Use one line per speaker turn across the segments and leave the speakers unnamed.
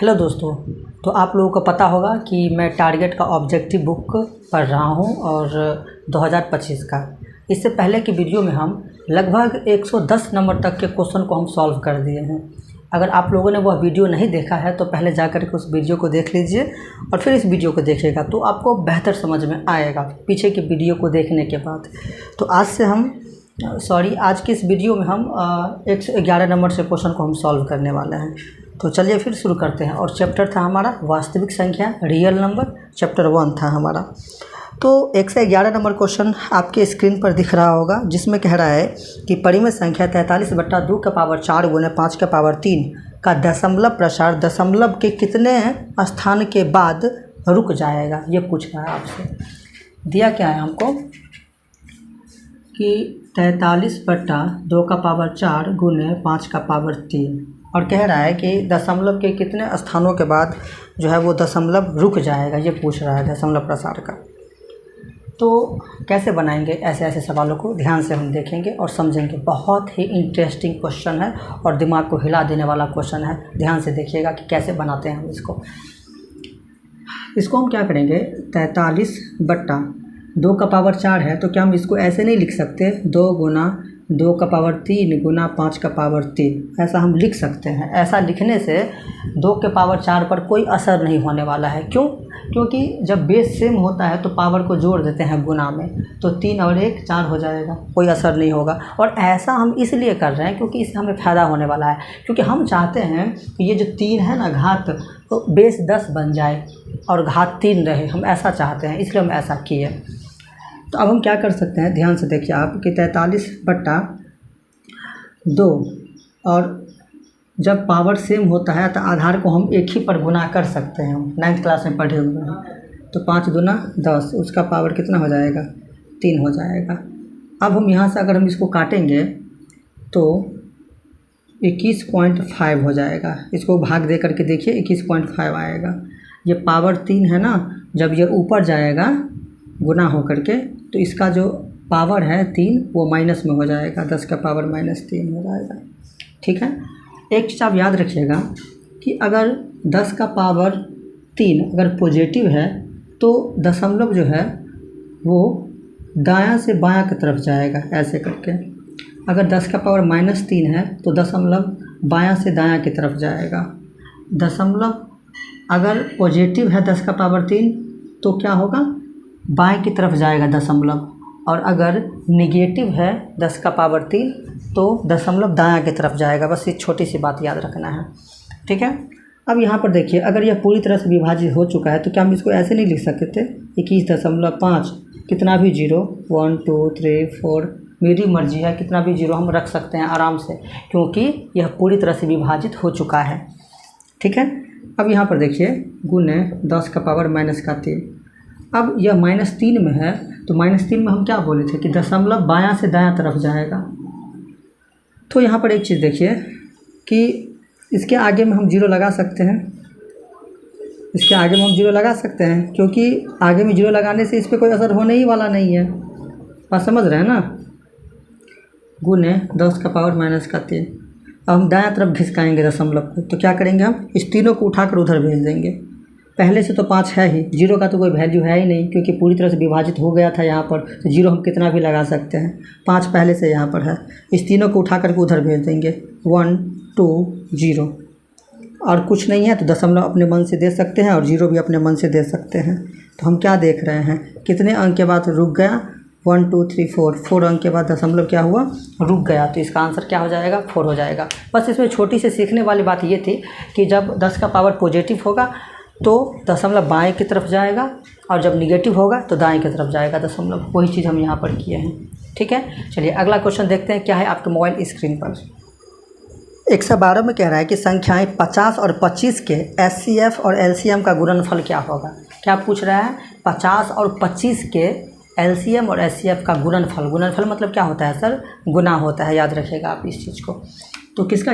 Hello दोस्तों। तो आप लोगों को पता होगा कि मैं टारगेट का ऑब्जेक्टिव बुक पढ़ रहा हूं और 2025 का। इससे पहले की वीडियो में हम लगभग 110 नंबर तक के क्वेश्चन को हम सॉल्व कर दिए हैं। अगर आप लोगों ने वह वीडियो नहीं देखा है तो पहले जा कर के उस वीडियो को देख लीजिए और फिर इस वीडियो को देखिएगा तो आपको बेहतर समझ में आएगा पीछे की वीडियो को देखने के बाद। तो आज की इस वीडियो में हम 111 नंबर से क्वेश्चन को हम सॉल्व करने वाले हैं। तो चलिए फिर शुरू करते हैं। और चैप्टर था हमारा वास्तविक संख्या, रियल नंबर, चैप्टर 1 था हमारा। तो 111 नंबर क्वेश्चन आपके स्क्रीन पर दिख रहा होगा, जिसमें कह रहा है कि परिमेय संख्या 43/2 का पावर 4 गुने 5 का पावर 3 का दशमलव प्रसार दशमलव के कितने स्थान के बाद रुक जाएगा। ये पूछ रहा है आपसे। दिया क्या है हमको कि 43/2 का पावर 4 गुने 5 का पावर 3 और कह रहा है कि दशमलव के कितने स्थानों के बाद जो है वो दशमलव रुक जाएगा। ये पूछ रहा है दशमलव प्रसार का। तो कैसे बनाएंगे, ऐसे सवालों को ध्यान से हम देखेंगे और समझेंगे। बहुत ही इंटरेस्टिंग क्वेश्चन है और दिमाग को हिला देने वाला क्वेश्चन है। ध्यान से देखिएगा कि कैसे बनाते हैं हम इसको हम क्या करेंगे। 43/2 का पावर 4 है तो क्या हम इसको ऐसे नहीं लिख सकते, 2 गुना 2 का पावर 3 गुना 5 का पावर 3, ऐसा हम लिख सकते हैं। ऐसा लिखने से 2 के पावर 4 पर कोई असर नहीं होने वाला है। क्योंकि जब बेस सेम होता है तो पावर को जोड़ देते हैं गुना में, तो 3 और 1 4 हो जाएगा, कोई असर नहीं होगा। और ऐसा हम इसलिए कर रहे हैं क्योंकि इससे हमें फ़ायदा होने वाला है। क्योंकि हम चाहते हैं कि ये जो 3 है ना घात, तो बेस 10 बन जाए और घात 3 रहे, हम ऐसा चाहते हैं, इसलिए हम ऐसा किए। तो अब हम क्या कर सकते हैं, ध्यान से देखिए आप कि 43/2 और जब पावर सेम होता है तो आधार को हम एक ही पर गुना कर सकते हैं। हम 9th क्लास में पढ़े हुए हैं। तो 5 दूना 10, उसका पावर कितना हो जाएगा, 3 हो जाएगा। अब हम यहाँ से अगर हम इसको काटेंगे तो 21.5 हो जाएगा। इसको भाग दे करके देखिए 21.5 आएगा। ये पावर 3 है ना, जब ये ऊपर जाएगा गुना हो करके तो इसका जो पावर है 3 वो माइनस में हो जाएगा, 10 का पावर -3 हो जाएगा। ठीक है। एक चीज़ आप याद रखिएगा कि अगर 10 का पावर 3 अगर पॉजिटिव है तो दशमलव जो है वो दायां से बायां की तरफ जाएगा ऐसे करके। अगर 10 का पावर -3 है तो दशमलव बायां से दायां की तरफ जाएगा। दशमलव अगर पॉजिटिव है 10 का पावर 3 तो क्या होगा, बाएं की तरफ जाएगा दशमलव। और अगर निगेटिव है 10 का पावर 3 तो दशमलव दायां की तरफ जाएगा। बस ये छोटी सी बात याद रखना है। ठीक है। अब यहाँ पर देखिए, अगर यह पूरी तरह से विभाजित हो चुका है तो क्या हम इसको ऐसे नहीं लिख सकते थे, 21.5 कितना भी 0, 1 2 3 4, मेरी मर्जी है, कितना भी 0 हम रख सकते हैं आराम से, क्योंकि यह पूरी तरह से विभाजित हो चुका है। ठीक है। अब यहाँ पर देखिए गुने 10 का पावर -3। अब यह -3 में है तो -3 में हम क्या बोले थे कि दशमलव बायां से दायां तरफ जाएगा। तो यहाँ पर एक चीज़ देखिए कि इसके आगे में हम 0 लगा सकते हैं। इसके आगे में हम 0 लगा सकते हैं क्योंकि आगे में 0 लगाने से इस पर कोई असर होने ही वाला नहीं है। बात समझ रहे हैं ना। गुने 10 का पावर -3। अब हम दायां तरफ घिसकाएंगे दशमलव को, तो क्या करेंगे, हम इस तीनों को उठाकर उधर भेज देंगे। पहले से तो 5 है ही, 0 का तो कोई वैल्यू है ही नहीं क्योंकि पूरी तरह से विभाजित हो गया था यहाँ पर। तो 0 हम कितना भी लगा सकते हैं, 5 पहले से यहाँ पर है। इस तीनों को उठा करके उधर भेज देंगे, 1 2 0। और कुछ नहीं है तो दशमलव अपने मन से दे सकते हैं और 0 भी अपने मन से दे सकते हैं। तो हम क्या देख रहे हैं, कितने अंक के बाद रुक गया, 1 2 3 4 अंक के बाद दशमलव क्या हुआ, रुक गया। तो इसका आंसर क्या हो जाएगा, 4 हो जाएगा। बस इसमें छोटी सी सीखने वाली बात ये थी कि जब 10 का पावर पॉजिटिव होगा तो दशमलव बाएं की तरफ जाएगा और जब निगेटिव होगा तो दाएं की तरफ जाएगा दशमलव। वही चीज़ हम यहाँ पर किए हैं। ठीक है। चलिए अगला क्वेश्चन देखते हैं क्या है आपके मोबाइल स्क्रीन पर। 112 में कह रहा है कि संख्याएं 50 और 25 के एचसीएफ और एलसीएम का गुणनफल क्या होगा। क्या पूछ रहा है, 50 और 25 के एलसीएम और एचसीएफ का गुणनफल। गुणनफल मतलब क्या होता है सर, गुना होता है। याद रखिएगा आप इस चीज़ को। तो किसका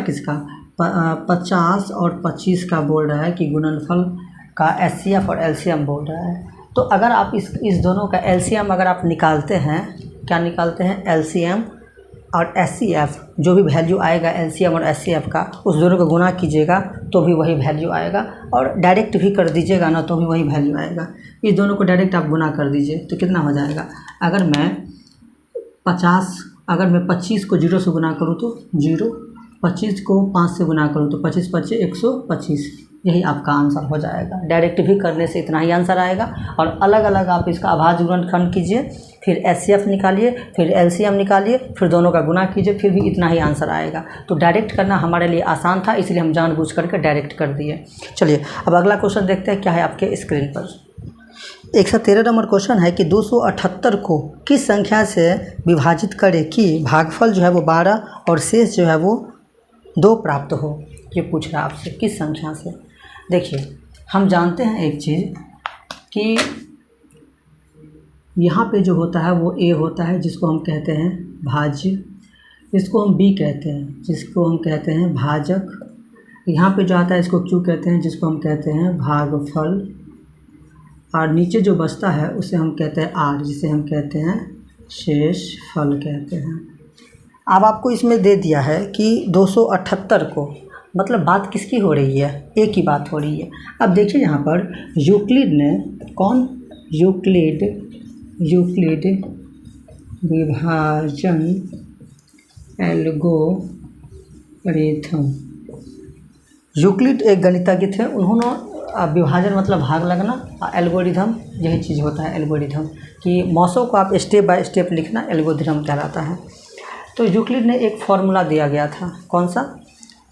50 और 25 का बोल रहा है कि गुणनफल का एचसीएफ और एलसीएम बोल रहा है। तो अगर आप इस दोनों का एलसीएम अगर आप निकालते हैं, क्या निकालते हैं, एलसीएम और SCF जो भी वैल्यू आएगा LCM और SCF का, उस दोनों को गुना कीजिएगा तो भी वही वैल्यू आएगा, और डायरेक्ट भी कर दीजिएगा ना तो भी वही वैल्यू आएगा। इस दोनों को डायरेक्ट आप गुना कर दीजिए तो कितना हो जाएगा। अगर मैं 25 को 0 से गुना करूँ तो 0, 25 को 5 से गुना करूँ तो 25 5 125, यही आपका आंसर हो जाएगा। डायरेक्ट भी करने से इतना ही आंसर आएगा, और अलग अलग आप इसका अभाज्य गुणनखंड कीजिए, फिर SCF निकालिए, फिर LCM निकालिए, फिर दोनों का गुना कीजिए, फिर भी इतना ही आंसर आएगा। तो डायरेक्ट करना हमारे लिए आसान था, इसलिए हम जानबूझ करके डायरेक्ट कर दिए। चलिए अब अगला क्वेश्चन देखते हैं क्या है आपके स्क्रीन पर। 113 नंबर क्वेश्चन है कि 278 को किस संख्या से विभाजित करें कि भागफल जो है वो 12 और शेष जो है वो 2 प्राप्त हो। ये पूछ रहा है आपसे किस संख्या से। देखिए हम जानते हैं एक चीज़ कि यहाँ पे जो होता है वो A होता है, जिसको हम कहते हैं भाज्य, इसको हम B कहते हैं जिसको हम कहते हैं भाजक, यहाँ पे जो आता है इसको Q कहते हैं जिसको हम कहते हैं भागफल, और नीचे जो बचता है उसे हम कहते हैं R जिसे हम कहते हैं शेष फल कहते हैं। अब आपको इसमें दे दिया है कि 278 को, मतलब बात किसकी हो रही है, A की बात हो रही है। अब देखिए यहाँ पर यूक्लिड ने, कौन, यूक्लिड विभाजन एल्गोरिथम। यूक्लिड एक गणितज्ञ थे, उन्होंने विभाजन मतलब भाग लगना, एल्गोरिथम यही चीज़ होता है एल्गोरिथम, कि मौसों को आप स्टेप बाय स्टेप लिखना एल्गोरिथम कहलाता है। तो यूक्लिड ने एक फॉर्मूला दिया गया था, कौन सा,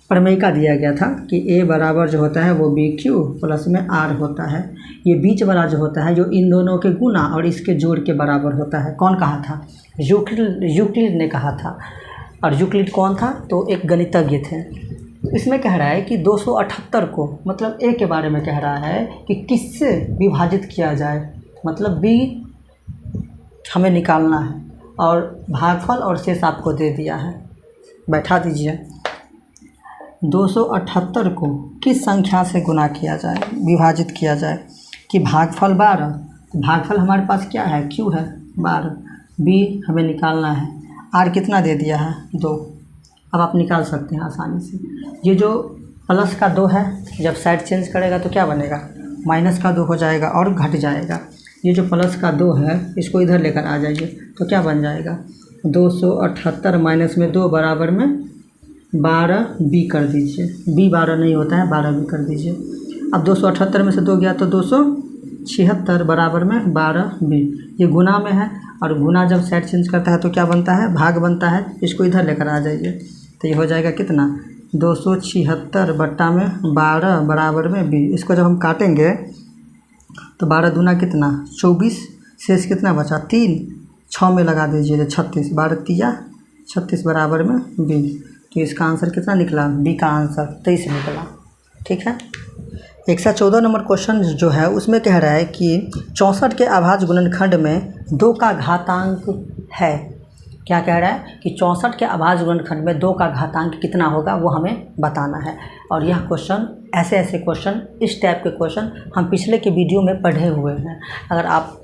प्रमेयिका दिया गया था कि A बराबर जो होता है वो BQ प्लस में R होता है। ये बीच वाला जो होता है जो इन दोनों के गुना और इसके जोड़ के बराबर होता है। कौन कहा था, यूक्लिड ने कहा था। और यूक्लिड कौन था, तो एक गणितज्ञ थे। इसमें कह रहा है कि 278 को, मतलब A के बारे में कह रहा है कि किससे विभाजित किया जाए, मतलब B हमें निकालना है और भागफल और शेष आपको दे दिया है। बैठा दीजिए। 278 को किस संख्या से गुना किया जाए, विभाजित किया जाए कि भागफल 12, भागफल हमारे पास क्या है, Q है 12, B हमें निकालना है, R कितना दे दिया है 2। अब आप निकाल सकते हैं आसानी से। ये जो प्लस का 2 है जब साइड चेंज करेगा तो क्या बनेगा, माइनस का 2 हो जाएगा और घट जाएगा। ये जो प्लस का 2 है इसको इधर लेकर आ जाइए तो क्या बन जाएगा, 278 माइनस में 2 बराबर में 12 B कर दीजिए। B 12 नहीं होता है, 12 B कर दीजिए। अब 278 में से 2 गया तो 276 बराबर में 12 B। ये गुना में है, और गुना जब साइड चेंज करता है तो क्या बनता है, भाग बनता है। इसको इधर लेकर आ जाइए तो ये हो जाएगा कितना, 276 बट्टा में 12 बराबर में B। इसको जब हम काटेंगे तो 12 दूना कितना 24, शेष कितना बचा 3, 6 में लगा दीजिए 36, 12 तिया 36 बराबर में B। तो इसका आंसर कितना निकला, B का आंसर 23 निकला। ठीक है। 114 नंबर क्वेश्चन जो है उसमें कह रहा है कि 64 के अभाज्य गुणनखंड में 2 का घातांक है। क्या कह रहा है कि 64 के अभाज्य गुणनखंड में 2 का घातांक कितना होगा वो हमें बताना है। और यह क्वेश्चन, ऐसे क्वेश्चन, इस टाइप के क्वेश्चन हम पिछले के वीडियो में पढ़े हुए हैं। अगर आप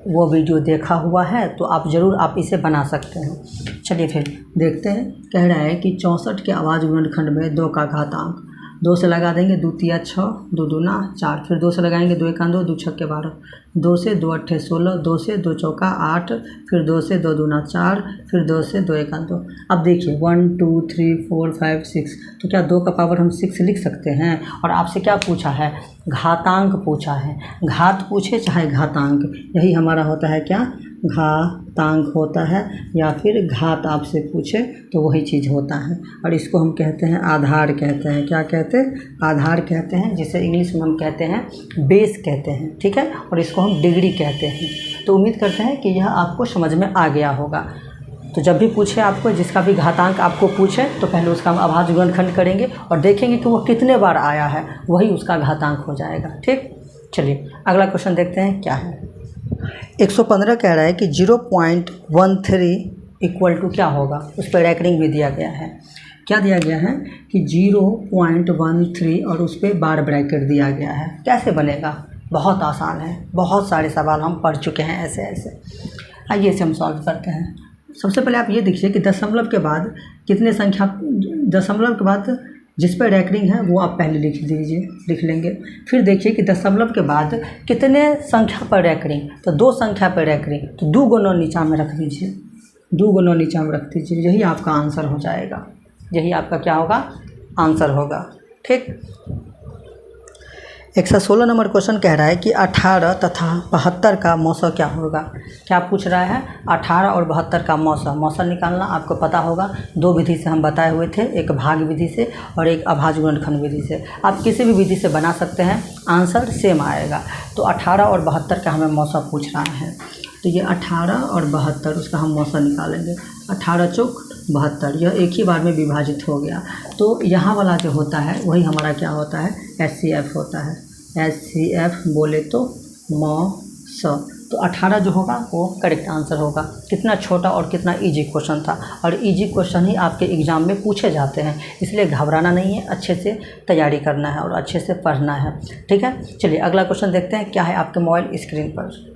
वो वीडियो देखा हुआ है तो आप ज़रूर आप इसे बना सकते हैं। चलिए फिर देखते हैं। कह रहा है कि 64 के अभाज्य गुणनखंड में 2 का घातांक, 2 से लगा देंगे 2 तिया 6, 2 दूना 4, फिर 2 से लगाएंगे 2 एकान 2, 2 छक्के 12, 2 से 2 अट्ठे 16, 2 से 2 चौका 8, फिर 2 से 2 दूना 4, फिर 2 से 2 एकान 2। अब देखिए 1 2 3 4 5 6, तो क्या 2 का पावर हम 6 लिख सकते हैं। और आपसे क्या पूछा है, घातांक पूछा है। घात पूछे चाहे घातांक, यही हमारा होता है क्या, घातांक होता है, या फिर घात आपसे पूछे तो वही चीज़ होता है। और इसको हम कहते हैं आधार कहते हैं। क्या कहते हैं, आधार कहते हैं, जिसे इंग्लिश में हम कहते हैं बेस कहते हैं। ठीक है। और इसको हम डिग्री कहते हैं। तो उम्मीद करते हैं कि यह आपको समझ में आ गया होगा। तो जब भी पूछे आपको, जिसका भी घातांक आपको पूछे, तो पहले उसका हम अभाज्य गुणनखंड करेंगे और देखेंगे कि वो कितने बार आया है, वही उसका घातांक हो जाएगा। ठीक। चलिए अगला क्वेश्चन देखते हैं क्या है। 115 कह रहा है कि 0.13 इक्वल टू क्या होगा, उस पर रैंकिंग भी दिया गया है। क्या दिया गया है कि 0.13 और उस पर बार ब्रैकेट दिया गया है। कैसे बनेगा, बहुत आसान है, बहुत सारे सवाल हम पढ़ चुके हैं ऐसे। आइए इसे हम सॉल्व करते हैं। सबसे पहले आप ये देखिए कि दशमलव के बाद कितने संख्या, दशमलव के बाद जिस पर रैकरिंग है वो आप पहले लिख दीजिए, लिख लेंगे। फिर देखिए कि दशमलव के बाद कितने संख्या पर रैकरिंग, तो 2 संख्या पर रैकरिंग, तो 2 गुना नीचा में रख दीजिए, 2 गुना नीचा में रख दीजिए। यही आपका आंसर हो जाएगा, यही आपका क्या होगा, आंसर होगा। ठीक। 116 नंबर क्वेश्चन कह रहा है कि 18 तथा 72 का मौसा क्या होगा। क्या पूछ रहा है, 18 और 72 का मौसा निकालना आपको पता होगा। 2 विधि से हम बताए हुए थे, एक भाग विधि से और एक अभाज्य गुणनखंड विधि से। आप किसी भी विधि से बना सकते हैं, आंसर सेम आएगा। तो 18 और 72 का हमें मौसा पूछ रहा है, तो ये 18 और 72 उसका हम मौसा निकालेंगे। 18 चौक 72, यह एक ही बार में विभाजित हो गया। तो यहाँ वाला जो होता है वही हमारा क्या होता है, HCF होता है। HCF बोले तो मौसा। तो 18 जो होगा वो करेक्ट आंसर होगा। कितना छोटा और कितना इजी क्वेश्चन था, और इजी क्वेश्चन ही आपके एग्ज़ाम में पूछे जाते हैं, इसलिए घबराना नहीं है, अच्छे से तैयारी करना है और अच्छे से पढ़ना है। ठीक है, चलिए अगला क्वेश्चन देखते हैं क्या है आपके मोबाइल स्क्रीन पर।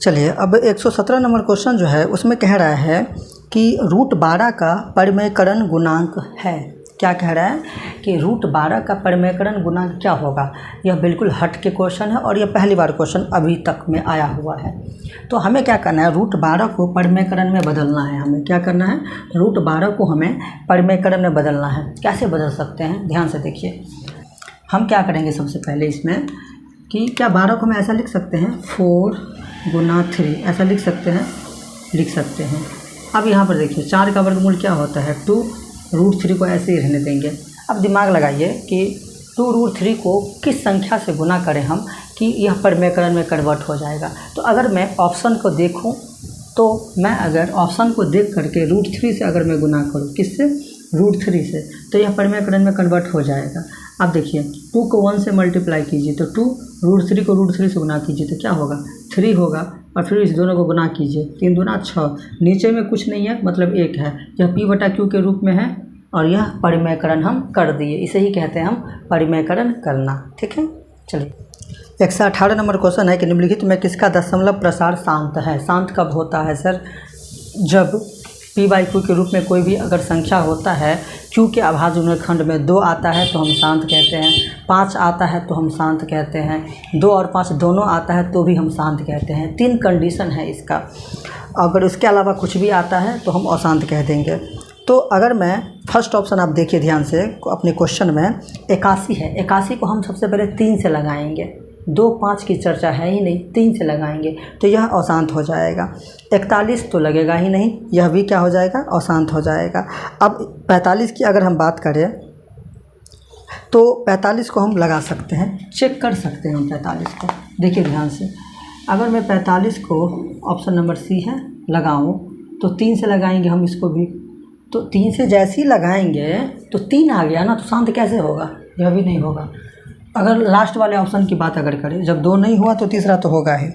चलिए अब 117 नंबर क्वेश्चन जो है उसमें कह रहा है कि √12 का परिमेयकरण गुणांक है। क्या कह रहा है कि √12 का परिमेयकरण गुणांक क्या होगा। यह बिल्कुल हट के क्वेश्चन है और यह पहली बार क्वेश्चन अभी तक में आया हुआ है। तो हमें क्या करना है, √12 को परिमेयकरण में बदलना है। हमें क्या करना है, √12 को हमें परिमेयकरण में बदलना है। कैसे बदल सकते हैं, ध्यान से देखिए। हम क्या करेंगे सबसे पहले इसमें कि क्या 12 को हम ऐसा लिख सकते हैं 4 गुना 3, ऐसा लिख सकते हैं। अब यहाँ पर देखिए 4 का वर्गमूल क्या होता है 2, √3 को ऐसे ही रहने देंगे। अब दिमाग लगाइए कि 2√3 को किस संख्या से गुना करें हम कि यह परिमेयकरण में कन्वर्ट हो जाएगा। तो अगर मैं ऑप्शन को देखूं, तो मैं अगर ऑप्शन को देख करके √3 से अगर मैं गुना करूं, किससे, √3 से, तो यह परिमेयकरण में कन्वर्ट हो जाएगा। अब देखिए 2 को 1 से मल्टीप्लाई कीजिए, तो 2, √3 को √3 से गुना कीजिए तो क्या होगा, 3 होगा। और फिर इस दोनों को गुना कीजिए, 3 दूना 6, नीचे में कुछ नहीं है मतलब 1 है। यह P/Q के रूप में है और यह परिमेयकरण हम कर दिए। इसे ही कहते हैं हम परिमेयकरण करना। ठीक है, चलिए 118 नंबर क्वेश्चन है कि निम्नलिखित में किसका दशमलव प्रसार शांत है। शांत कब होता है सर, जब P/Q के रूप में कोई भी अगर संख्या होता है, Q के अभाज्य गुणनखंड में 2 आता है तो हम शांत कहते हैं, 5 आता है तो हम शांत कहते हैं, 2 और 5 दोनों आता है तो भी हम शांत कहते हैं। 3 कंडीशन है इसका। अगर उसके अलावा कुछ भी आता है तो हम अशांत कह देंगे। तो अगर मैं फर्स्ट ऑप्शन आप देखिए ध्यान से अपने क्वेश्चन में 81 है, 81 को हम सबसे पहले 3 से लगाएंगे। 2, 5 की चर्चा है ही नहीं, 3 से लगाएंगे तो यह अशांत हो जाएगा। 41 तो लगेगा ही नहीं, यह भी क्या हो जाएगा, अशांत हो जाएगा। अब 45 की अगर हम बात करें तो 45 को हम लगा सकते हैं, चेक कर सकते हैं हम 45 को। देखिए ध्यान से, अगर मैं 45 को ऑप्शन नंबर C है लगाऊं तो 3 से लगाएंगे हम इसको भी, तो 3 से जैसे ही लगाएंगे तो 3 आ गया ना, तो शांत कैसे होगा, यह भी नहीं होगा। अगर लास्ट वाले ऑप्शन की बात अगर करें, जब 2 नहीं हुआ तो तीसरा तो होगा ही।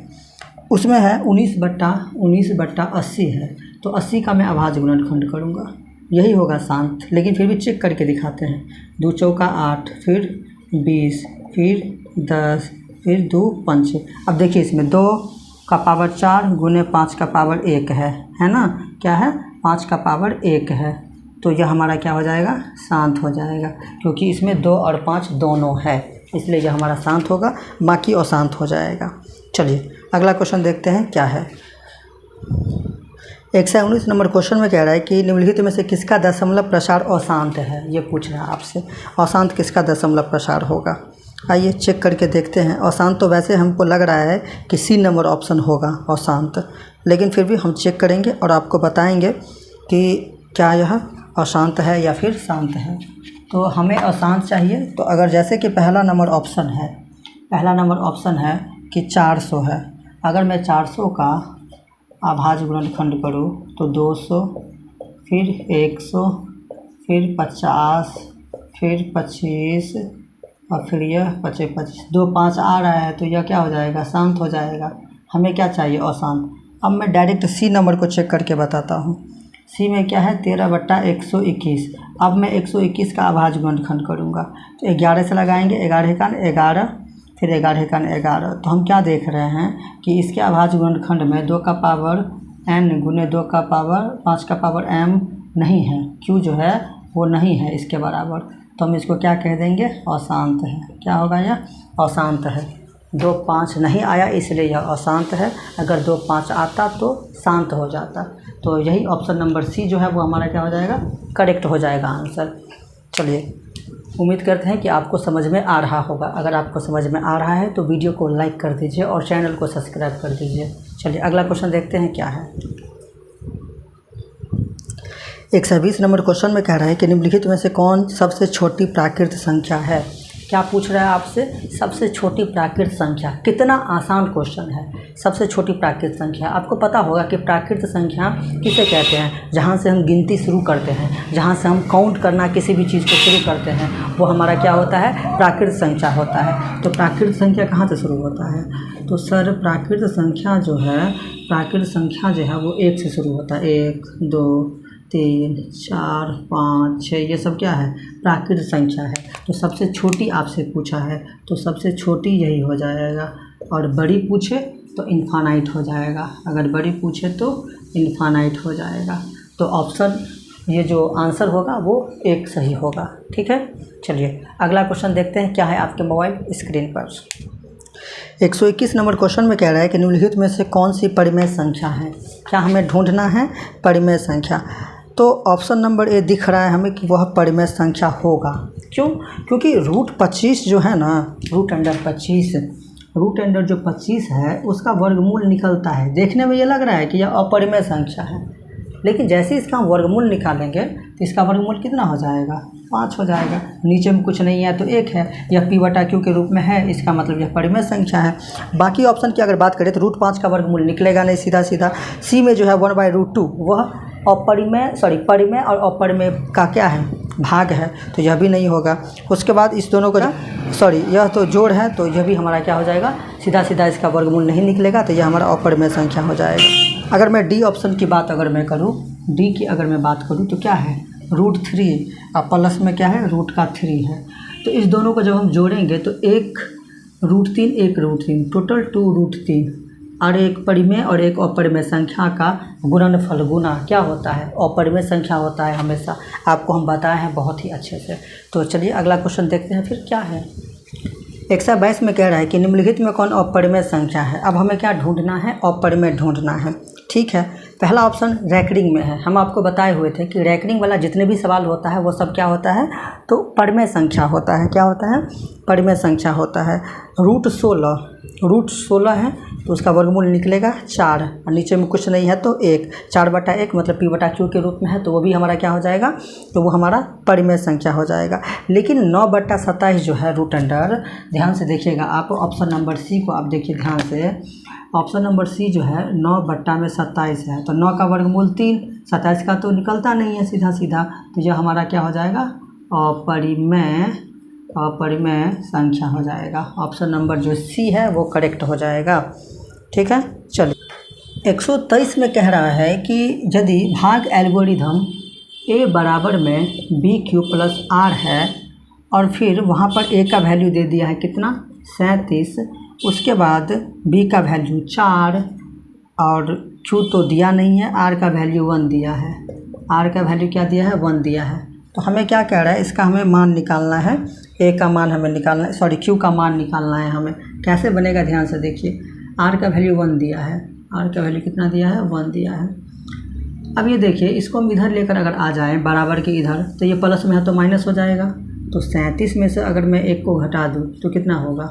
उसमें है 19/80 है, तो 80 का मैं अभाज्य गुणनखंड करूँगा, यही होगा शांत। लेकिन फिर भी चेक करके दिखाते हैं। 2 चौका 8, फिर 20, फिर 10, फिर 2 5। अब देखिए इसमें 2 का पावर 4 गुने 5 का पावर 1 है ना, क्या है, 5 का पावर 1 है। तो यह हमारा क्या हो जाएगा, शांत हो जाएगा, क्योंकि इसमें 2 और 5 दोनों है, इसलिए यह हमारा शांत होगा, बाकी अशांत हो जाएगा। चलिए अगला क्वेश्चन देखते हैं क्या है। 119 नंबर क्वेश्चन में कह रहा है कि निम्नलिखित में से किसका दशमलव प्रसार अशांत है। ये पूछ रहा है आपसे, अशांत किसका दशमलव प्रसार होगा। आइए चेक करके देखते हैं। अशांत तो वैसे हमको लग रहा है कि C नंबर ऑप्शन होगा अशांत, लेकिन फिर भी हम चेक करेंगे और आपको बताएंगे कि क्या यह अशांत है या फिर शांत है। तो हमें अशांत चाहिए, तो अगर जैसे कि पहला नंबर ऑप्शन है कि 400 है, अगर मैं 400 का अभाज्य गुणनखंड करूँ तो 200, फिर 100, फिर 50, फिर 25 और फिर यह 25, 2 5 आ रहा है तो यह क्या हो जाएगा, शांत हो जाएगा। हमें क्या चाहिए, अशांत। अब मैं डायरेक्ट C नंबर को चेक करके बताता हूँ। C में क्या है 13/121। अब मैं 121 का अभाज्य गुणनखंड करूँगा तो 11 से लगाएंगे, 11 का 11, फिर 11 का 11। तो हम क्या देख रहे हैं कि इसके अभाज्य गुणनखंड में 2 का पावर n गुने 2 का पावर 5 का पावर m नहीं है, q जो है वो नहीं है इसके बराबर, तो हम इसको क्या कह देंगे, अशांत है। क्या होगा यह, अशांत है। 2 5 नहीं आया इसलिए यह अशांत है, अगर 2 5 आता तो शांत हो जाता। तो यही ऑप्शन नंबर सी जो है वो हमारा क्या हो जाएगा, करेक्ट हो जाएगा आंसर। चलिए, उम्मीद करते हैं कि आपको समझ में आ रहा होगा। अगर आपको समझ में आ रहा है तो वीडियो को लाइक कर दीजिए और चैनल को सब्सक्राइब कर दीजिए। चलिए अगला क्वेश्चन देखते हैं क्या है। 120 नंबर क्वेश्चन में कह रहा है कि निम्नलिखित में से कौन सबसे छोटी प्राकृत संख्या है। क्या पूछ रहा है आपसे, सबसे छोटी प्राकृत संख्या। कितना आसान क्वेश्चन है। सबसे छोटी प्राकृत संख्या, आपको पता होगा कि प्राकृत संख्या किसे कहते हैं, जहाँ से हम गिनती शुरू करते हैं, जहाँ से हम काउंट करना किसी भी चीज़ को शुरू करते हैं, वो हमारा क्या होता है, प्राकृत संख्या होता है। तो प्राकृत संख्या कहाँ से शुरू होता है, तो सर प्राकृत संख्या जो है, प्राकृत संख्या जो है वो 1 से शुरू होता है। 1 2 3 4 5 6 ये सब क्या है, प्राकृत संख्या है। तो सबसे छोटी आपसे पूछा है तो सबसे छोटी यही हो जाएगा, और बड़ी पूछे तो इन्फानाइट हो जाएगा। अगर बड़ी पूछे तो इन्फानाइट हो जाएगा। तो ऑप्शन ये जो आंसर होगा वो 1 सही होगा। ठीक है, चलिए अगला क्वेश्चन देखते हैं क्या है आपके मोबाइल स्क्रीन पर। 121 नंबर क्वेश्चन में कह रहा है कि निम्नलिखित में से कौन सी परिमेय संख्या है। क्या हमें ढूंढना है, परिमेय संख्या। तो ऑप्शन नंबर ए दिख रहा है हमें कि वह परिमेय संख्या होगा। क्यों, क्योंकि रूट 25 जो है ना, रूट अंडर 25 है उसका वर्गमूल निकलता है। देखने में ये लग रहा है कि यह अपरिमेय संख्या है, लेकिन जैसे इसका हम वर्गमूल निकालेंगे तो इसका वर्गमूल कितना हो जाएगा, 5 हो जाएगा। नीचे में कुछ नहीं है तो 1 है, यह p/q के रूप में है, इसका मतलब यह परिमेय संख्या है। बाकी ऑप्शन की अगर बात करें तो रूट 5 का वर्गमूल निकलेगा नहीं सीधा सीधा। सी में जो है 1/√2 वह परिमेय और अपरिमेय का क्या है, भाग है, तो यह भी नहीं होगा। उसके बाद इस दोनों को यह तो जोड़ है, तो यह भी हमारा क्या हो जाएगा, सीधा सीधा इसका वर्गमूल नहीं निकलेगा, तो यह हमारा अपरिमेय संख्या हो जाएगा। अगर मैं डी ऑप्शन की बात अगर मैं करूँ, डी की अगर मैं बात करूँ तो क्या है, √3 और प्लस में क्या है, रूट का 3 है। तो इस दोनों को जब हम जोड़ेंगे तो 1 √3 1 √3 टोटल 2 √3, और एक परिमेय और एक अपरिमेय संख्या का गुणनफल गुना क्या होता है, अपरिमेय संख्या होता है हमेशा। आपको हम बताए हैं बहुत ही अच्छे से। तो चलिए अगला क्वेश्चन देखते हैं फिर क्या है। 122 में कह रहा है कि निम्नलिखित में कौन अपरिमेय संख्या है। अब हमें क्या ढूंढना है, अपरिमेय ढूंढना है। ठीक है, पहला ऑप्शन रैकरिंग में है। हम आपको बताए हुए थे कि रैकरिंग वाला जितने भी सवाल होता है वो सब क्या होता है, तो परिमेय संख्या होता है। क्या होता है, परिमेय संख्या होता है। रूट 16 है तो उसका वर्गमूल निकलेगा 4, और नीचे में कुछ नहीं है तो 1, 4/1 मतलब p/q के रूप में है, तो वो भी हमारा क्या हो जाएगा, तो वो हमारा परिमेय संख्या हो जाएगा। लेकिन 9/27 जो है रूट अंडर, ध्यान से देखिएगा आप, ऑप्शन नंबर सी को आप देखिए ध्यान से। ऑप्शन नंबर सी जो है 9/27 है, तो 9 का वर्गमूल 3, 27 का तो निकलता नहीं है सीधा सीधा, तो यह हमारा क्या हो जाएगा, अपरिमेय संख्या हो जाएगा। ऑप्शन नंबर जो सी है वो करेक्ट हो जाएगा। ठीक है, चलिए 123 में कह रहा है कि यदि भाग एल्गोरिथम a बराबर में bq + r है, और फिर वहाँ पर a का वैल्यू दे दिया है कितना, 37, उसके बाद b का वैल्यू 4 और q तो दिया नहीं है, r का वैल्यू 1 दिया है। r का वैल्यू क्या दिया है, 1 दिया है। तो हमें क्या कह रहा है, इसका हमें मान निकालना है, a का मान हमें निकालना है, q का मान निकालना है हमें। कैसे बनेगा, ध्यान से देखिए। r का वैल्यू 1 दिया है, r का वैल्यू कितना दिया है, 1 दिया है। अब ये देखिए, इसको हम इधर लेकर अगर आ जाएं बराबर के इधर, तो ये प्लस में है तो माइनस हो जाएगा। तो 37 में से अगर मैं 1 को घटा दूँ तो कितना होगा,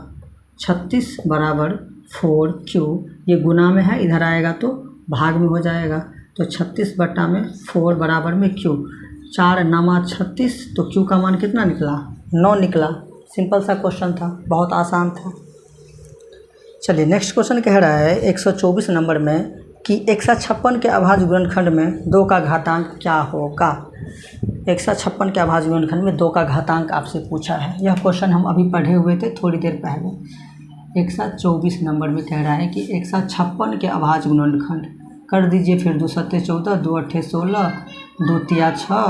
36 बराबर 4q, ये गुना में है, इधर आएगा तो भाग में हो जाएगा। तो 36/4 बराबर में q, 4 9 36, तो q का मान कितना निकला, 9 निकला। सिंपल सा क्वेश्चन था, बहुत आसान था। चलिए नेक्स्ट क्वेश्चन कह रहा है 124 नंबर में कि 156 के अभाज्य गुणनखंड में 2 का घातांक क्या होगा। 156 के अभाज्य गुणनखंड में 2 का घातांक आपसे पूछा है। यह क्वेश्चन हम अभी पढ़े हुए थे थोड़ी देर पहले। 124 नंबर में कह रहा है कि 156 के अभाज्य गुणनखंड कर दीजिए। फिर 2 7 14, 2 8 16, 2 3 6,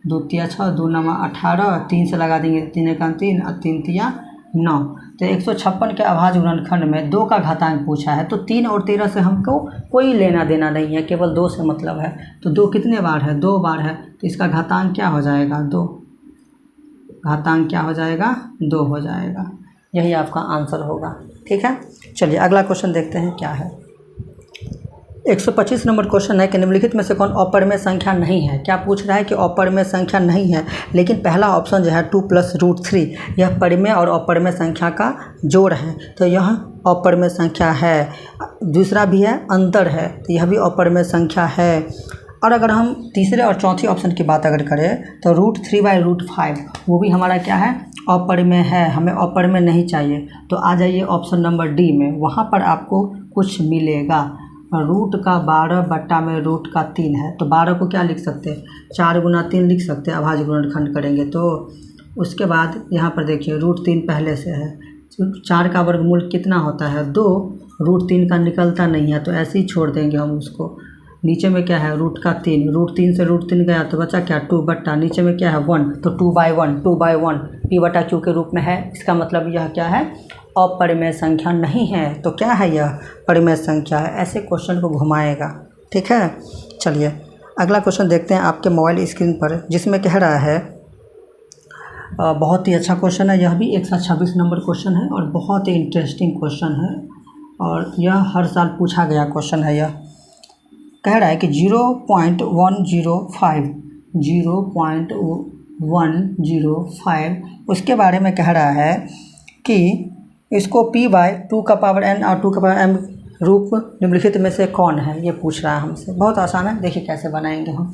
2 3 6, 2 9 18, 3 से लगा देंगे 3 1 3 और 3 3 9। तो तो 156 के अभाज्य गुणनखंड में 2 का घातांक पूछा है, तो 3 और 13 से हमको कोई लेना देना नहीं है, केवल 2 से मतलब है। तो 2 कितने बार है? 2 बार है, तो इसका घातांक क्या हो जाएगा? 2। घातांक क्या हो जाएगा? 2 हो जाएगा। यही आपका आंसर होगा। ठीक है, चलिए अगला क्वेश्चन देखते हैं क्या है। 125 नंबर क्वेश्चन है कि निम्नलिखित में से कौन अपरिमेय संख्या नहीं है। क्या पूछ रहा है कि अपरिमेय संख्या नहीं है, लेकिन पहला ऑप्शन जो है 2 + √3 यह परिमेय और अपरिमेय संख्या का जोड़ है, तो यह अपरिमेय संख्या है। दूसरा भी है अंतर है, तो यह भी अपरिमेय संख्या है। और अगर हम तीसरे और चौथी ऑप्शन की बात अगर करें तो √3/√5 वो भी हमारा क्या है? अपरिमेय है, हमें अपरिमेय नहीं चाहिए। तो आ जाइए ऑप्शन नंबर डी में, वहाँ पर आपको कुछ मिलेगा। रूट का 12/√3 है, तो 12 को क्या लिख सकते हैं? 4 × 3 लिख सकते हैं, अभाज्य गुणनखंड करेंगे तो। उसके बाद यहाँ पर देखिए √3 पहले से है, 4 का वर्गमूल कितना होता है? 2। √3 का निकलता नहीं है, तो ऐसे ही छोड़ देंगे हम उसको। नीचे में क्या है? रूट का 3, √3 से √3 गया तो बचा क्या? 2/, नीचे में क्या है? 1, तो 2/1 p/q के रूप में है। इसका मतलब यह क्या है? अपरिमेय संख्या नहीं है। तो क्या है? यह परिमेय संख्या है। ऐसे क्वेश्चन को घुमाएगा। ठीक है, चलिए अगला क्वेश्चन देखते हैं आपके मोबाइल स्क्रीन पर, जिसमें कह रहा है बहुत ही अच्छा क्वेश्चन है, यह भी 126 नंबर क्वेश्चन है और बहुत ही इंटरेस्टिंग क्वेश्चन है और यह हर साल पूछा गया क्वेश्चन है। यह कह रहा है कि 0.105 उसके बारे में कह रहा है कि इसको p/2n और 2m रूप निम्नलिखित में से कौन है, ये पूछ रहा है हमसे। बहुत आसान है, देखिए कैसे बनाएंगे हम।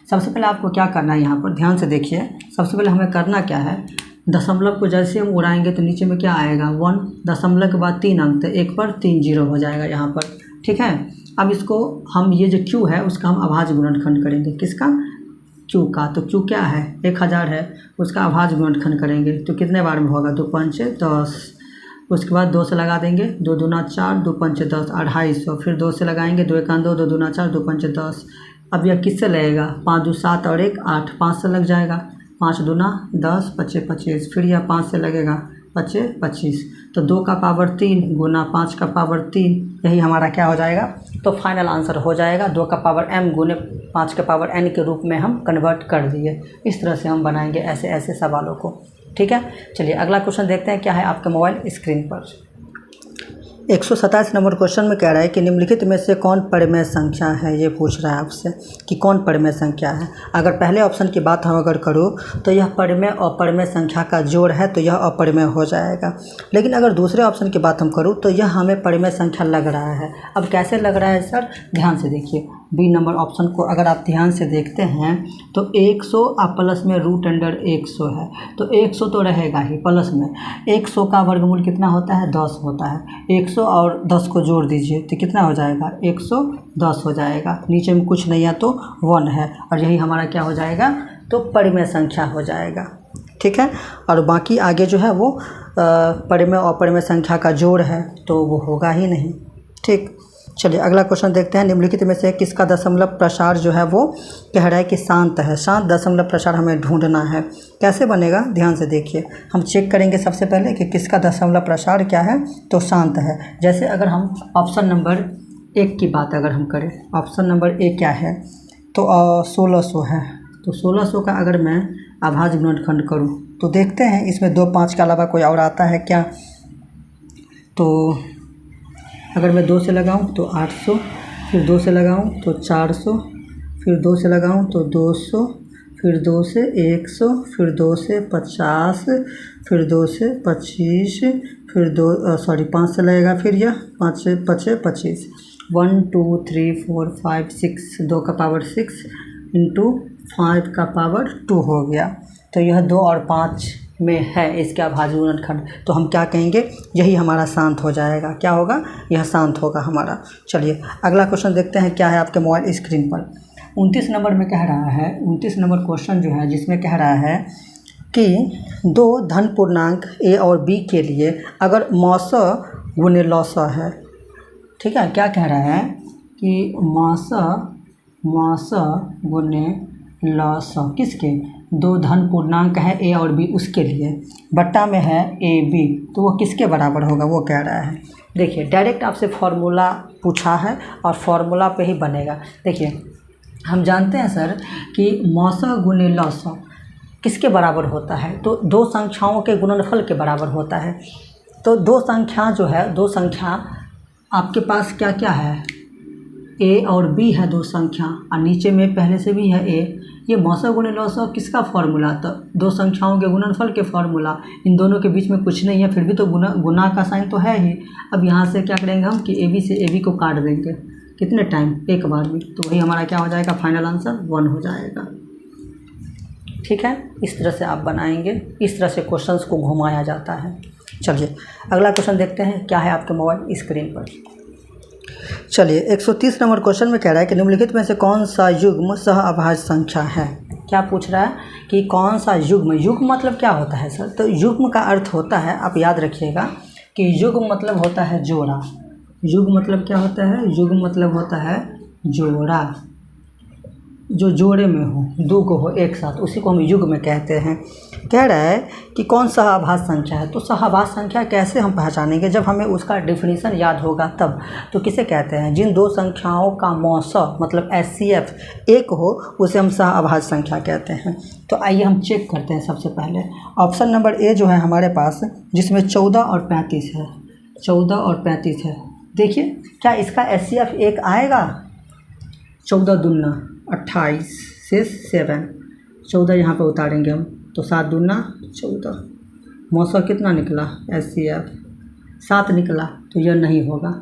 सबसे पहले आपको क्या करना है, यहाँ पर ध्यान से देखिए। सबसे पहले हमें करना क्या है, दशमलव को जैसे हम उड़ाएंगे तो नीचे में क्या आएगा? 1, दशमलव के बाद 3 अंक, तो 1 पर 3 0 हो जाएगा यहाँ पर। ठीक है, अब इसको हम ये जो q है उसका हम अभाज्य गुणनखंड करेंगे। किसका? q का। तो q क्या है? 1000 है, उसका अभाज्य गुणनखंड करेंगे तो कितने बार में होगा? 2 × 5 = 10। उसके बाद 2 से लगा देंगे, 2 दूना 4, 2 × 5 = 10, 250। फिर 2 से लगाएंगे, 2 × 1 = 2, 2 दूना 4, 2 × 5 = 10। अब यह किससे लगेगा? 5 × 2 = 7 और 1 = 8, 5 से लग जाएगा। 5 दूना 10, 5 × 25। फिर यह 5 से लगेगा, 5 × 25। तो 2 का पावर 3 गुना 5 का पावर 3, यही हमारा क्या हो जाएगा? तो फाइनल आंसर हो जाएगा। 2 का पावर m गुने 5 का पावर n के रूप में हम कन्वर्ट कर दिए। इस तरह से हम बनाएंगे ऐसे ऐसे सवालों को। ठीक है, चलिए अगला क्वेश्चन देखते हैं क्या है आपके मोबाइल स्क्रीन पर। 127 नंबर क्वेश्चन में कह रहा है कि निम्नलिखित में से कौन परिमेय संख्या है, ये पूछ रहा है आपसे कि कौन परिमेय संख्या है। अगर पहले ऑप्शन की बात हम अगर करूँ तो यह परिमेय और अपरिमेय संख्या का जोड़ है, तो यह अपरिमेय हो जाएगा। लेकिन अगर दूसरे ऑप्शन की बात हम करूँ तो यह हमें परिमेय संख्या लग रहा है। अब कैसे लग रहा है सर? ध्यान से देखिए, बी नंबर ऑप्शन को अगर आप ध्यान से देखते हैं तो 100 और प्लस में √100 है, तो 100 तो रहेगा ही प्लस में। 100 का वर्गमूल कितना होता है? 10 होता है। 100 और 10 को जोड़ दीजिए तो कितना हो जाएगा? 110 हो जाएगा। नीचे में कुछ नहीं है तो 1 है, और यही हमारा क्या हो जाएगा? तो परिमेय संख्या हो जाएगा। ठीक है, और बाकी आगे जो है वो परिमेय और अपरिमेय संख्या का जोड़ है, तो वो होगा ही नहीं। ठीक, चलिए अगला क्वेश्चन देखते हैं। निम्नलिखित में से किसका दशमलव प्रसार जो है वो कह रहा है कि शांत है। शांत दशमलव प्रसार हमें ढूंढना है। कैसे बनेगा? ध्यान से देखिए, हम चेक करेंगे सबसे पहले कि किसका दशमलव प्रसार क्या है, तो शांत है। जैसे अगर हम ऑप्शन नंबर 1 की बात अगर हम करें, ऑप्शन नंबर 1 क्या है? तो 1600 है। तो 1600 का अगर मैं अभाज्य गुणनखंड करूँ तो देखते हैं इसमें 2 5 के अलावा कोई और आता है क्या। तो अगर मैं 2 से लगाऊं तो 800, फिर 2 से लगाऊं तो 400, फिर 2 से लगाऊं तो 200, फिर 2 से 100, फिर 2 से 50, फिर 2 से 25, फिर 5 से लगेगा, फिर यह 5 से 25। 1 2 3 4 5 6, 2 का पावर 6 इंटू 5 का पावर 2 हो गया। तो यह 2 और 5 में है इसका अभाज्य गुणनखंड, तो हम क्या कहेंगे? यही हमारा शांत हो जाएगा। क्या होगा? यह शांत होगा हमारा। चलिए अगला क्वेश्चन देखते हैं क्या है आपके मोबाइल स्क्रीन पर। 29 नंबर में कह रहा है, 29 नंबर क्वेश्चन जो है जिसमें कह रहा है कि 2 धन पूर्णांक a और b के लिए अगर मौस गुने लौस है। ठीक है, क्या कह रहा है कि मौस गुने लौस किसके? दो धन पूर्णांक है ए और बी, उसके लिए बट्टा में है ए बी, तो वो किसके बराबर होगा वो कह रहा है। देखिए डायरेक्ट आपसे फार्मूला पूछा है और फार्मूला पे ही बनेगा। देखिए हम जानते हैं सर कि मौसा गुने लौसा किसके बराबर होता है, तो दो संख्याओं के गुणनफल के बराबर होता है। तो दो संख्या जो है, दो संख्या आपके पास क्या क्या है, ए और बी है दो संख्या, और नीचे में पहले से भी है ए। ये मौसा गुने लौसा किसका फार्मूला, तो दो संख्याओं के गुणनफल के फार्मूला। इन दोनों के बीच में कुछ नहीं है, फिर भी तो गुना का साइन तो है ही। अब यहाँ से क्या करेंगे हम कि ए बी से ए बी को काट देंगे, कितने टाइम, एक बार में, तो वही हमारा क्या हो जाएगा, फाइनल आंसर 1 हो जाएगा। ठीक है, इस तरह से आप बनाएंगे, इस तरह से क्वेश्चंस को घुमाया जाता है। चलिए अगला क्वेश्चन देखते हैं क्या है आपके मोबाइल स्क्रीन पर। चलिए 130 नंबर क्वेश्चन में कह रहा है कि निम्नलिखित में से कौन सा युग्म सह अभाज्य संख्या है। क्या पूछ रहा है कि कौन सा युग्म, युग्म मतलब क्या होता है सर, तो युग्म का अर्थ होता है, आप याद रखिएगा कि युग्म मतलब होता है जोड़ा। युग्म मतलब क्या होता है, युग्म मतलब होता है जोड़ा, जो जोड़े में हो, दो को हो एक साथ, उसी को हम युग्म में कहते हैं। कह रहा है कि कौन सहअभाज्य संख्या है, तो सहअभाज्य संख्या कैसे हम पहचानेंगे, जब हमें उसका डेफिनेशन याद होगा तब। तो किसे कहते हैं, जिन दो संख्याओं का मौसा मतलब HCF एक हो उसे हम सहअभाज्य संख्या कहते हैं। तो आइए हम चेक करते हैं। सबसे पहले ऑप्शन नंबर ए जो है हमारे पास, जिसमें 14 और 35 है, 14 और 35 है। देखिए क्या इसका HCF एक आएगा, 14 दूना 28 से 7, 14 यहाँ पे उतारेंगे हम, तो 7 दूना 14, मौसा कितना निकला, HCF 7 निकला, तो यह नहीं होगा।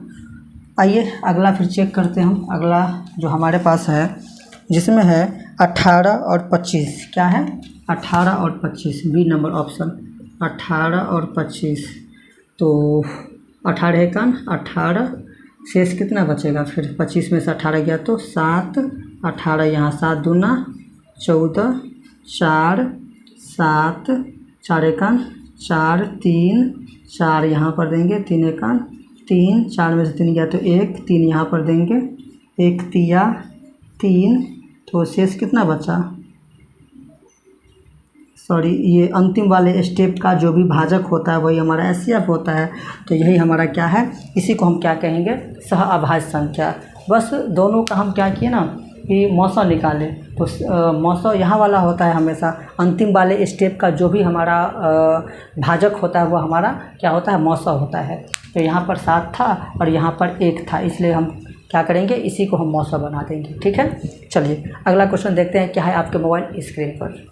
आइए अगला फिर चेक करते हैं हम। अगला जो हमारे पास है जिसमें है 18 और 25, क्या है 18 और 25, बी नंबर ऑप्शन 18 और 25। तो 18 एकन 18, शेष कितना बचेगा फिर, 25 में से 18 गया तो 7, 18 यहाँ 7 दूना 14, 4 7, 4 एकन 4, 3 4 यहाँ पर देंगे, 3 एकन 3, 4 में से 3 गया तो 1, 3 यहाँ पर देंगे, 1 तिया 3, तो शेष कितना बचा, सॉरी ये अंतिम वाले स्टेप का जो भी भाजक होता है वही हमारा HCF होता है। तो यही हमारा क्या है, इसी को हम क्या कहेंगे, सहअभाज्य संख्या। बस दोनों का हम क्या किए ना कि मौसा निकालें, तो मौसा यहाँ वाला होता है हमेशा, अंतिम वाले स्टेप का जो भी हमारा भाजक होता है वो हमारा क्या होता है, मौसा होता है। तो यहाँ पर 7 था और यहाँ पर 1 था, इसलिए हम क्या करेंगे, इसी को हम मौसा बना देंगे। ठीक है, चलिए अगला क्वेश्चन देखते हैं क्या है आपके मोबाइल स्क्रीन पर।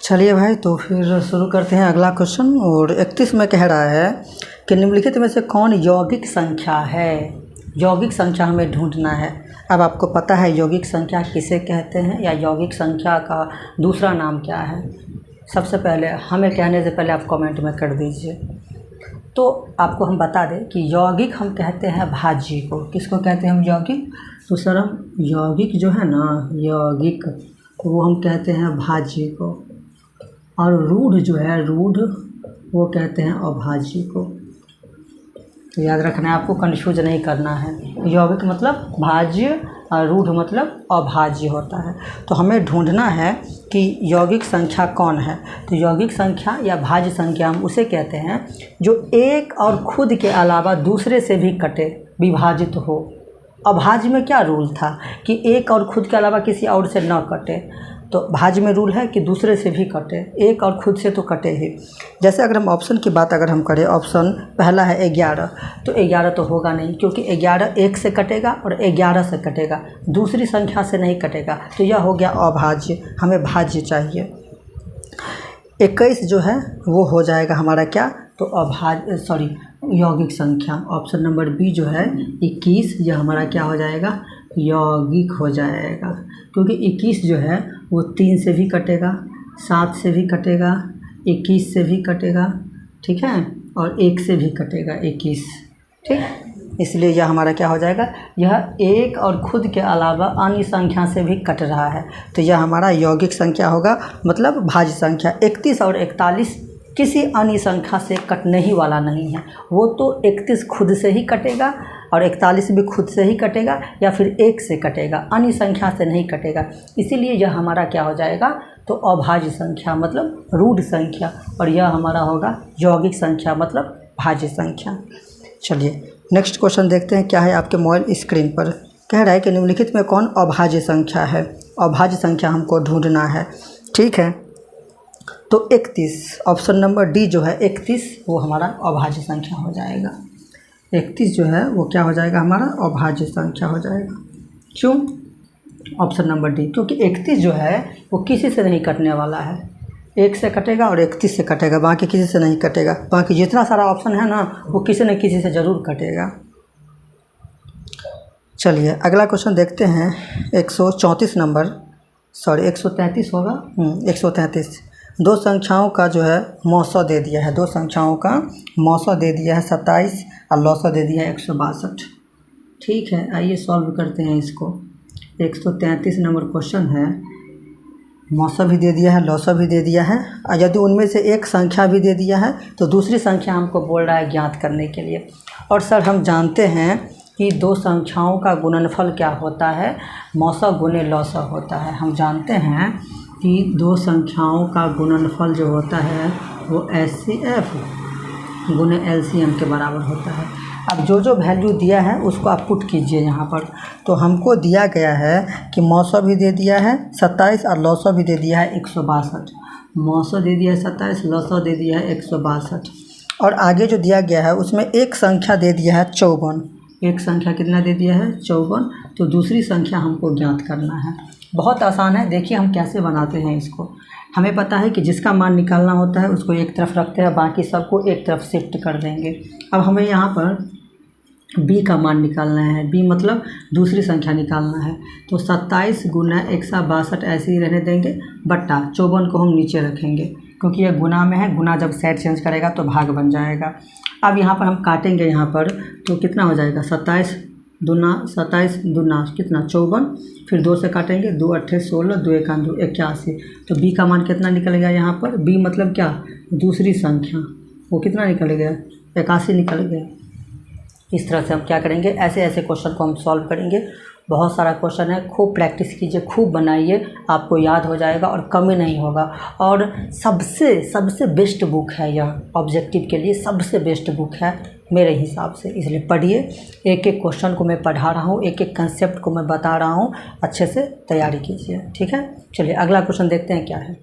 चलिए भाई तो फिर शुरू करते हैं अगला क्वेश्चन। और 31 में कह रहा है कि निम्नलिखित में से कौन यौगिक संख्या है। यौगिक संख्या हमें ढूंढना है। अब आपको पता है यौगिक संख्या किसे कहते हैं या यौगिक संख्या का दूसरा नाम क्या है। सबसे पहले हमें कहने से पहले आप कमेंट में कर दीजिए। तो आपको हम बता दें कि यौगिक हम कहते हैं भाज्य को। किसको कहते हैं हम, यौगिक। तो सर हम यौगिक जो है ना, यौगिक वो हम कहते हैं भाज्य को, और रूढ़ जो है, रूढ़ वो कहते हैं अभाज्य को। तो याद रखना है, आपको कंफ्यूज नहीं करना है। यौगिक मतलब भाज्य और रूढ़ मतलब अभाज्य होता है। तो हमें ढूंढना है कि यौगिक संख्या कौन है। तो यौगिक संख्या या भाज्य संख्या हम उसे कहते हैं जो एक और खुद के अलावा दूसरे से भी कटे, विभाजित हो। अभाज्य में क्या रूल था कि एक और खुद के अलावा किसी और से न कटे। तो भाज्य में रूल है कि दूसरे से भी कटे, एक और खुद से तो कटे ही। जैसे अगर हम ऑप्शन की बात अगर हम करें, ऑप्शन पहला है 11, तो 11 तो होगा नहीं, क्योंकि 11 एक से कटेगा और 11 से कटेगा, दूसरी संख्या से नहीं कटेगा। तो यह हो गया अभाज्य, हमें भाज्य चाहिए। 21 जो है वो हो जाएगा हमारा क्या, तो अभाज्य सॉरी यौगिक संख्या। ऑप्शन नंबर बी जो है 21, यह हमारा क्या हो जाएगा, यौगिक हो जाएगा। क्योंकि 21 जो है वो 3 से भी कटेगा, 7 से भी कटेगा, 21 से भी कटेगा, ठीक है, और 1 से भी कटेगा 21, ठीक। इसलिए यह हमारा क्या हो जाएगा, यह एक और खुद के अलावा अन्य संख्या से भी कट रहा है। तो यह हमारा यौगिक संख्या होगा, मतलब भाज्य संख्या। 31 और 41 किसी अन्य संख्या से कटने ही वाला नहीं है। वो तो 31 खुद से ही कटेगा और 41 भी खुद से ही कटेगा या फिर 1 से कटेगा, अन्य संख्या से नहीं कटेगा। इसीलिए यह हमारा क्या हो जाएगा, तो अभाज्य संख्या मतलब रूट संख्या, और यह हमारा होगा यौगिक संख्या मतलब भाज्य संख्या। चलिए नेक्स्ट क्वेश्चन देखते हैं क्या है आपके मोबाइल स्क्रीन पर। कह रहा है कि निम्नलिखित में कौन अभाज्य संख्या है। अभाज्य संख्या हमको ढूंढना है, ठीक है। तो 31 ऑप्शन नंबर डी जो है 31 वो हमारा अभाज्य संख्या हो जाएगा। 31 जो है वो क्या हो जाएगा, हमारा अभाज्य संख्या हो जाएगा। क्यों? ऑप्शन नंबर डी, क्योंकि 31 जो है वो किसी से नहीं कटने वाला है। 1 से कटेगा और 31 से कटेगा, बाकी किसी से नहीं कटेगा। बाकी जितना सारा ऑप्शन है ना वो किसी न किसी से ज़रूर कटेगा। चलिए अगला क्वेश्चन देखते हैं। 134 नंबर, सॉरी 133 होगा, 133। दो संख्याओं का जो है मौसा दे दिया है, दो संख्याओं का मौसा दे दिया है 27 और लौसा दे दिया है 162। ठीक है, आइए सॉल्व करते हैं इसको। 133 नंबर क्वेश्चन है, मौसा भी दे दिया है, लौसा भी दे दिया है, और यदि उनमें से एक संख्या भी दे दिया है तो दूसरी संख्या हमको बोल रहा है ज्ञात करने के लिए। और सर हम जानते हैं कि दो संख्याओं का गुणनफल क्या होता है, मौसा गुने लौसा होता है। हम जानते हैं कि दो संख्याओं का गुणनफल जो होता है वो HCF गुने LCM के बराबर होता है। अब जो जो वैल्यू दिया है उसको आप पुट कीजिए यहाँ पर। तो हमको दिया गया है कि मौसा भी दे दिया है 27 और लौसा भी दे दिया है 162। मौसा दे दिया है 27, लौसा दे दिया है 162। और आगे जो दिया गया है उसमें एक संख्या दे दिया है 54। एक संख्या कितना दे दिया है, 54। तो दूसरी संख्या हमको ज्ञात करना है। बहुत आसान है, देखिए हम कैसे बनाते हैं इसको। हमें पता है कि जिसका मान निकालना होता है उसको एक तरफ रखते हैं, बाकी सबको एक तरफ शिफ्ट कर देंगे। अब हमें यहाँ पर b का मान निकालना है, b मतलब दूसरी संख्या निकालना है। तो 27 गुना 162 ऐसे ही रहने देंगे, बट्टा 54 को हम नीचे रखेंगे क्योंकि यह गुना में है। गुना जब साइड चेंज करेगा तो भाग बन जाएगा। अब यहाँ पर हम काटेंगे, यहाँ पर तो कितना हो जाएगा, 27 दूना कितना 54, फिर 2 से काटेंगे, 2 8 16, 2 1 2 81। तो b का मान कितना निकल गया यहाँ पर, b मतलब क्या, दूसरी संख्या, वो कितना निकल गया, 81 निकल गया। इस तरह से हम क्या करेंगे, ऐसे ऐसे क्वेश्चन को हम सॉल्व करेंगे। बहुत सारा क्वेश्चन है, खूब प्रैक्टिस कीजिए, खूब बनाइए, आपको याद हो जाएगा और कमी नहीं होगा। और सबसे बेस्ट बुक है यह, ऑब्जेक्टिव के लिए सबसे बेस्ट बुक है मेरे हिसाब से। इसलिए पढ़िए, एक एक क्वेश्चन को मैं पढ़ा रहा हूँ, एक एक कंसेप्ट को मैं बता रहा हूँ, अच्छे से तैयारी कीजिए। ठीक है, चलिए अगला क्वेश्चन देखते हैं क्या है।